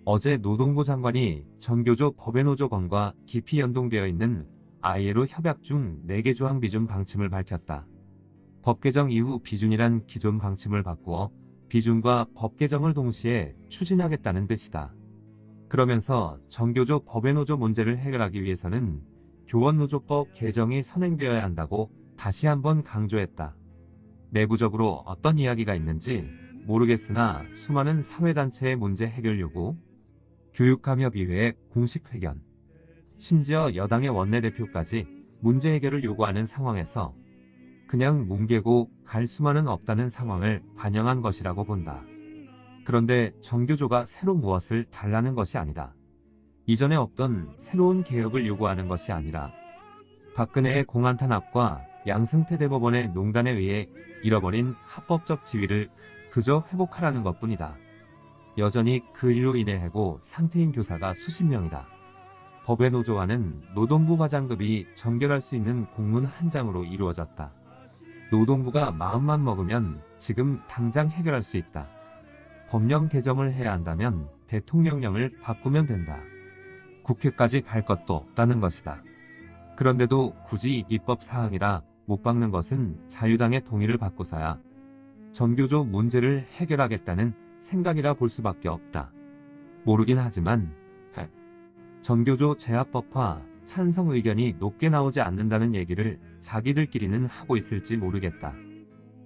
어제 노동부 장관이 전교조 법외노조건과 깊이 연동되어 있는 ILO 협약 중 4개 조항 비준 방침을 밝혔다. 법 개정 이후 비준이란 기존 방침을 바꾸어 비준과 법 개정을 동시에 추진하겠다는 뜻이다. 그러면서 전교조 법외노조 문제를 해결하기 위해서는 교원노조법 개정이 선행되어야 한다고 다시 한번 강조했다. 내부적으로 어떤 이야기가 있는지 모르겠으나 수많은 사회단체의 문제 해결 요구, 교육감협의회 공식 회견, 심지어 여당의 원내대표까지 문제 해결을 요구하는 상황에서 그냥 뭉개고 갈 수만은 없다는 상황을 반영한 것이라고 본다. 그런데 전교조가 새로 무엇을 달라는 것이 아니다. 이전에 없던 새로운 개혁을 요구하는 것이 아니라 박근혜의 공안 탄압과 양승태 대법원의 농단에 의해 잃어버린 합법적 지위를 그저 회복하라는 것뿐이다. 여전히 그 일로 인해 해고 상태인 교사가 수십 명이다. 법외노조와는 노동부 과장급이 전결할 수 있는 공문 한 장으로 이루어졌다. 노동부가 마음만 먹으면 지금 당장 해결할 수 있다. 법령 개정을 해야 한다면 대통령령을 바꾸면 된다. 국회까지 갈 것도 없다는 것이다. 그런데도 굳이 입법 사항이라 못 박는 것은 자유당의 동의를 받고서야 전교조 문제를 해결하겠다는 생각이라 볼 수밖에 없다. 모르긴 하지만 전교조 재합법화 찬성 의견이 높게 나오지 않는다는 얘기를 자기들끼리는 하고 있을지 모르겠다.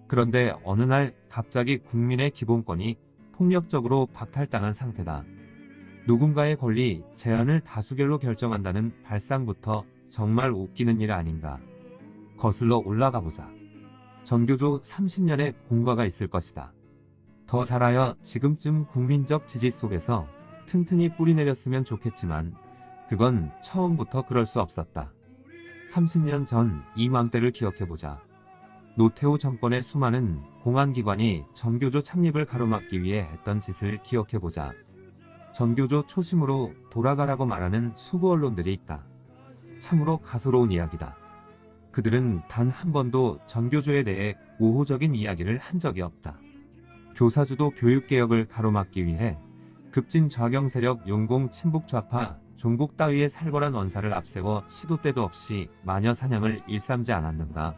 그런데 어느 날 갑자기 국민의 기본권이 폭력적으로 박탈당한 상태다. 누군가의 권리 제한을 다수결로 결정한다는 발상부터 정말 웃기는 일 아닌가. 거슬러 올라가 보자. 전교조 30년의 공과가 있을 것이다. 더 잘하여 지금쯤 국민적 지지 속에서 튼튼히 뿌리내렸으면 좋겠지만 그건 처음부터 그럴 수 없었다. 30년 전 이맘때를 기억해보자. 노태우 정권의 수많은 공안기관이 전교조 창립을 가로막기 위해 했던 짓을 기억해보자. 전교조 초심으로 돌아가라고 말하는 수구 언론들이 있다. 참으로 가소로운 이야기다. 그들은 단 한 번도 전교조에 대해 우호적인 이야기를 한 적이 없다. 교사주도 교육개혁을 가로막기 위해 급진 좌경 세력 용공 친북 좌파 종북 따위의 살벌한 원사를 앞세워 시도 때도 없이 마녀 사냥을 일삼지 않았는가.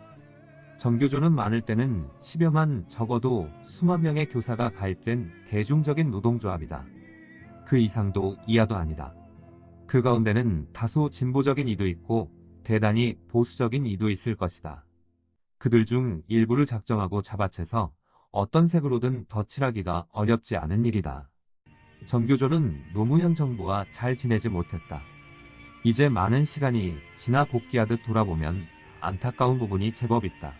전교조는 많을 때는 10여만 적어도 수만 명의 교사가 가입된 대중적인 노동조합이다. 그 이상도 이하도 아니다. 그 가운데는 다소 진보적인 이도 있고 대단히 보수적인 이도 있을 것이다. 그들 중 일부를 작정하고 잡아채서 어떤 색으로든 덧칠하기가 어렵지 않은 일이다. 전교조는 노무현 정부와 잘 지내지 못했다. 이제 많은 시간이 지나 복귀하듯 돌아보면 안타까운 부분이 제법 있다.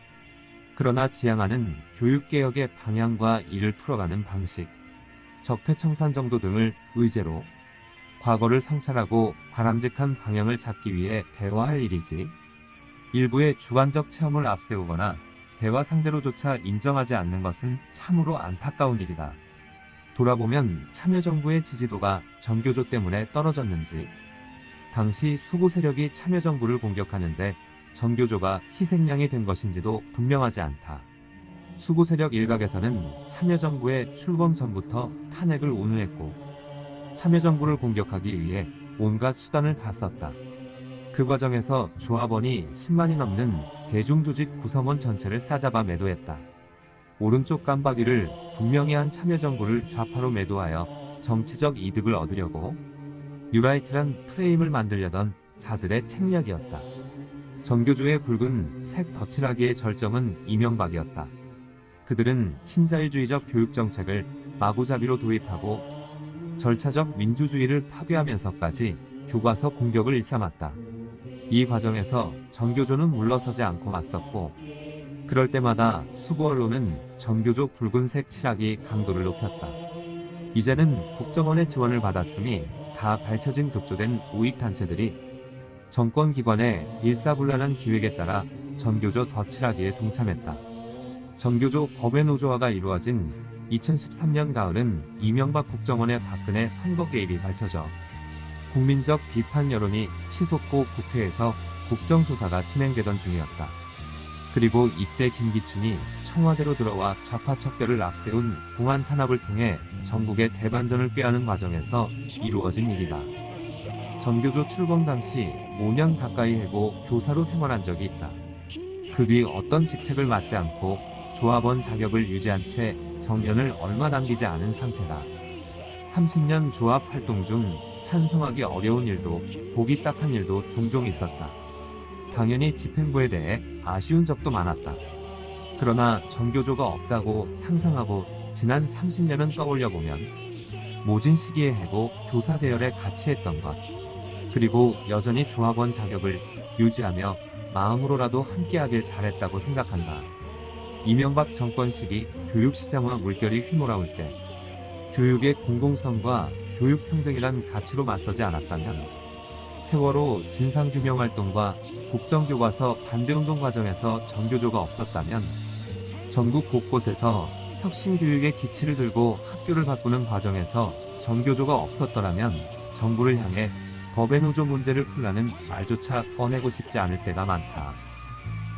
그러나 지향하는 교육개혁의 방향과 이를 풀어가는 방식, 적폐청산 정도 등을 의제로 과거를 성찰하고 바람직한 방향을 잡기 위해 대화할 일이지, 일부의 주관적 체험을 앞세우거나 대화 상대로조차 인정하지 않는 것은 참으로 안타까운 일이다. 돌아보면 참여정부의 지지도가 전교조 때문에 떨어졌는지, 당시 수구 세력이 참여정부를 공격하는데 전교조가 희생양이 된 것인지도 분명하지 않다. 수구 세력 일각에서는 참여정부의 출범 전부터 탄핵을 운운했고 참여정부를 공격하기 위해 온갖 수단을 다 썼다. 그 과정에서 조합원이 10만이 넘는 대중조직 구성원 전체를 싸잡아 매도했다. 오른쪽 깜박이를 분명히 한 참여정부를 좌파로 매도하여 정치적 이득을 얻으려고 뉴라이트란 프레임을 만들려던 자들의 책략이었다. 전교조의 붉은 색 덧칠하기의 절정은 이명박이었다. 그들은 신자유주의적 교육정책을 마구잡이로 도입하고 절차적 민주주의를 파괴하면서까지 교과서 공격을 일삼았다. 이 과정에서 전교조는 물러서지 않고 맞섰고, 그럴 때마다 수구 언론은 전교조 붉은색 칠하기 강도를 높였다. 이제는 국정원의 지원을 받았으니 다 밝혀진 급조된 우익단체들이 정권기관의 일사불란한 기획에 따라 전교조 덧칠하기에 동참했다. 전교조 법외노조화가 이루어진 2013년 가을은 이명박 국정원의 박근혜 선거 개입이 밝혀져 국민적 비판 여론이 치솟고 국회에서 국정조사가 진행되던 중이었다. 그리고 이때 김기춘이 청와대로 들어와 좌파 척결을 앞세운 공안 탄압을 통해 전국의 대반전을 꾀하는 과정에서 이루어진 일이다. 전교조 출범 당시 5년 가까이 해고 교사로 생활한 적이 있다. 그 뒤 어떤 직책을 맡지 않고 조합원 자격을 유지한 채 정년을 얼마 남기지 않은 상태다. 30년 조합 활동 중 찬성하기 어려운 일도 보기 딱한 일도 종종 있었다. 당연히 집행부에 대해 아쉬운 적도 많았다. 그러나 전교조가 없다고 상상하고 지난 30년은 떠올려보면 모진 시기에 해고 교사 대열에 같이 했던 것, 그리고 여전히 조합원 자격을 유지하며 마음으로라도 함께하길 잘했다고 생각한다. 이명박 정권 시기 교육시장화 물결이 휘몰아올 때 교육의 공공성과 교육평등이란 가치로 맞서지 않았다면, 세월호 진상규명활동과 국정교과서 반대운동 과정에서 전교조가 없었다면, 전국 곳곳에서 혁신교육의 기치를 들고 학교를 바꾸는 과정에서 전교조가 없었더라면 정부를 향해 법외노조 문제를 풀라는 말조차 꺼내고 싶지 않을 때가 많다.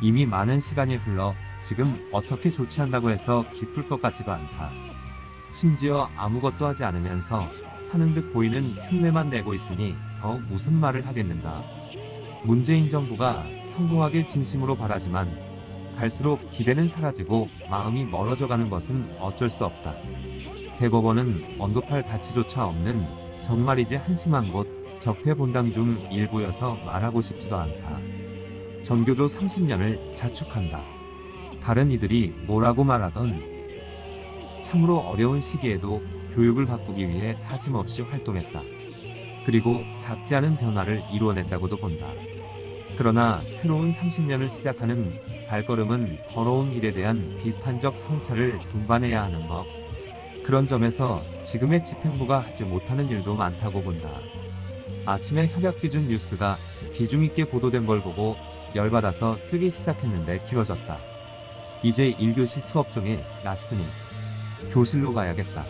이미 많은 시간이 흘러 지금 어떻게 조치한다고 해서 기쁠 것 같지도 않다. 심지어 아무것도 하지 않으면서 하는 듯 보이는 흉내만 내고 있으니 더 무슨 말을 하겠는가. 문재인 정부가 성공하길 진심으로 바라지만 갈수록 기대는 사라지고 마음이 멀어져가는 것은 어쩔 수 없다. 대법원은 언급할 가치조차 없는 정말이지 한심한 곳 적폐본당 중 일부여서 말하고 싶지도 않다. 전교조 30년을 자축한다. 다른 이들이 뭐라고 말하던 참으로 어려운 시기에도 교육을 바꾸기 위해 사심없이 활동했다. 그리고 작지 않은 변화를 이루어냈다고도 본다. 그러나 새로운 30년을 시작하는 발걸음은 걸어온 길에 대한 비판적 성찰을 동반해야 하는 법. 그런 점에서 지금의 집행부가 하지 못하는 일도 많다고 본다. 아침에 협약기준 뉴스가 비중있게 보도된 걸 보고 열받아서 쓰기 시작했는데 길어졌다. 이제 1교시 수업 중에 났으니 교실로 가야겠다.